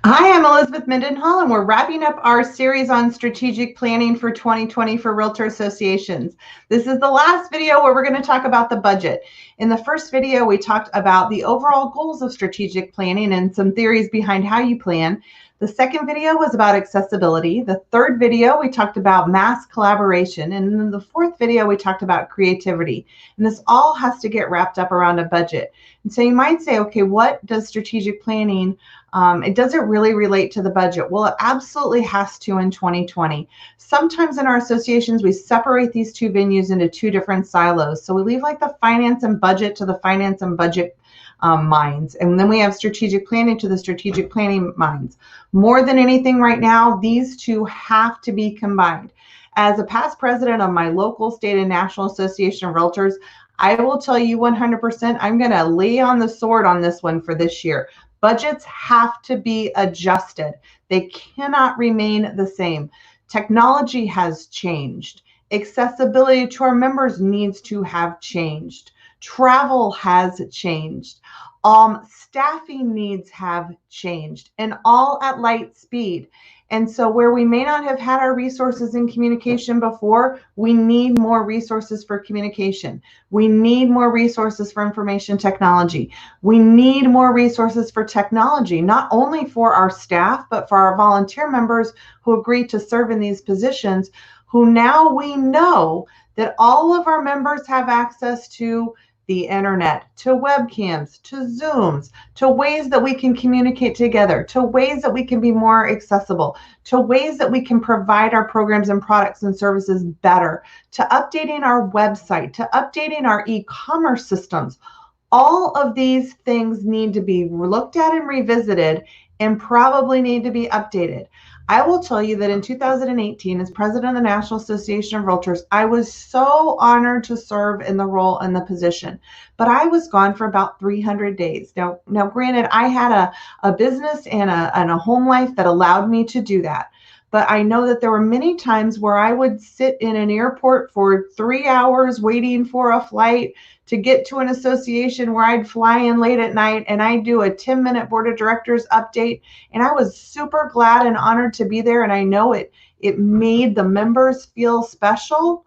Hi, I'm Elizabeth Mendenhall, and we're wrapping up our series on strategic planning for 2020 for Realtor Associations. This is the last video where we're going to talk about the budget. In the first video, we talked about the overall goals of strategic planning and some theories behind how you plan. The second video was about accessibility. The third video, we talked about mass collaboration. And in the fourth video, we talked about creativity. And this all has to get wrapped up around a budget. And so you might say, okay, what does strategic planning it doesn't really relate to the budget? Well, it absolutely has to in 2020. Sometimes in our associations, we separate these two venues into two different silos. So we leave like the finance and budget to the finance and budget minds. And then we have strategic planning to the strategic planning minds. More than anything right now, these two have to be combined. As a past president of my local, state, and national association of realtors, I will tell you 100%, I'm going to lay on the sword on this one for this year. Budgets have to be adjusted. They cannot remain the same. Technology has changed. Accessibility to our members needs to have changed. Travel has changed. Staffing needs have changed, and all at light speed. And so where we may not have had our resources in communication before, we need more resources for communication. We need more resources for information technology. We need more resources for technology, not only for our staff, but for our volunteer members who agree to serve in these positions, who now we know that all of our members have access to the internet, to webcams, to Zooms, to ways that we can communicate together, to ways that we can be more accessible, to ways that we can provide our programs and products and services better, to updating our website, to updating our e-commerce systems. All of these things need to be looked at and revisited and probably need to be updated. I will tell you that in 2018, as president of the National Association of Realtors, I was so honored to serve in the role and the position. But I was gone for about 300 days. Now granted, I had a business and a home life that allowed me to do that. But I know that there were many times where I would sit in an airport for 3 hours waiting for a flight to get to an association where I'd fly in late at night and I'd do a 10-minute board of directors update. And I was super glad and honored to be there. And I know it made the members feel special.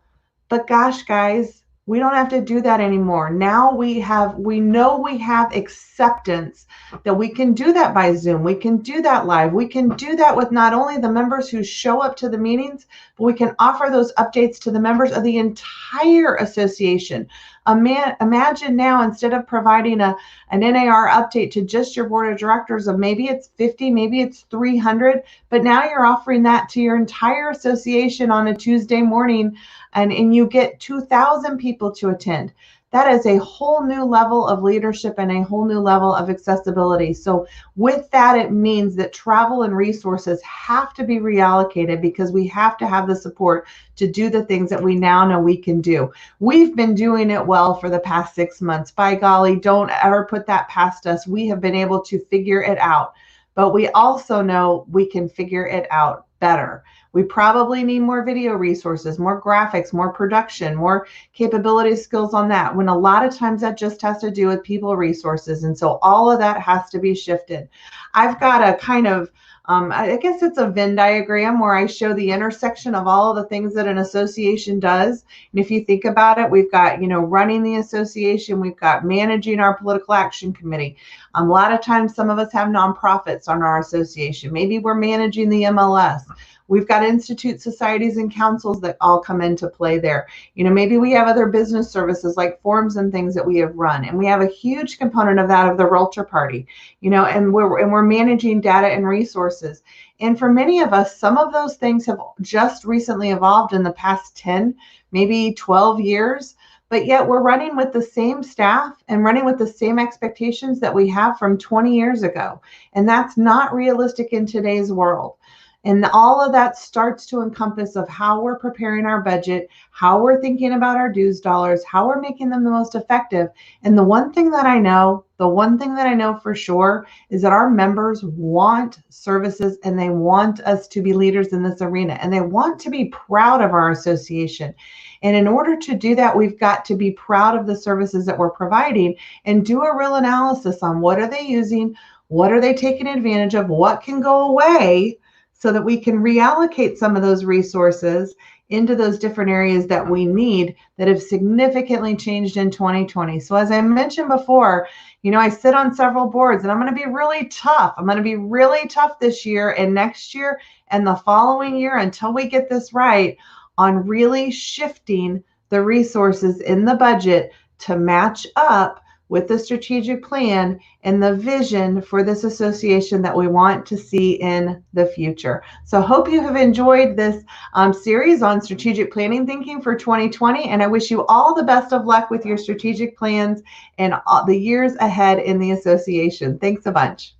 But gosh, guys, we don't have to do that anymore. Now we know we have acceptance that we can do that by Zoom. We can do that live. We can do that with not only the members who show up to the meetings, but we can offer those updates to the members of the entire association. Imagine now, instead of providing an NAR update to just your board of directors of maybe it's 50, maybe it's 300, but now you're offering that to your entire association on a Tuesday morning, and you get 2,000 people to attend. That is a whole new level of leadership and a whole new level of accessibility. So with that, it means that travel and resources have to be reallocated because we have to have the support to do the things that we now know we can do. We've been doing it well for the past 6 months. By golly, don't ever put that past us. We have been able to figure it out, but we also know we can figure it out better. We probably need more video resources, more graphics, more production, more capability skills on that, when a lot of times that just has to do with people resources. And so all of that has to be shifted. I've got a kind of, I guess it's a Venn diagram where I show the intersection of all of the things that an association does. And if you think about it, we've got, running the association, we've got managing our political action committee. A lot of times, some of us have nonprofits on our association. Maybe we're managing the MLS. We've got institute societies and councils that all come into play there. Maybe we have other business services like forums and things that we have run. And we have a huge component of that of the Realtor Party, and we're managing data and resources. And for many of us, some of those things have just recently evolved in the past 10, maybe 12 years. But yet we're running with the same staff and running with the same expectations that we have from 20 years ago. And that's not realistic in today's world. And all of that starts to encompass of how we're preparing our budget, how we're thinking about our dues dollars, how we're making them the most effective. And the one thing that I know for sure is that our members want services and they want us to be leaders in this arena and they want to be proud of our association. And in order to do that, we've got to be proud of the services that we're providing and do a real analysis on what are they using, What are they taking advantage of? What can go away so that we can reallocate some of those resources into those different areas that we need that have significantly changed in 2020. So as I mentioned before, I sit on several boards, and I'm going to be really tough. I'm going to be really tough this year and next year and the following year until we get this right on really shifting the resources in the budget to match up with the strategic plan and the vision for this association that we want to see in the future. So hope you have enjoyed this series on strategic planning thinking for 2020, and I wish you all the best of luck with your strategic plans and the years ahead in the association. Thanks a bunch.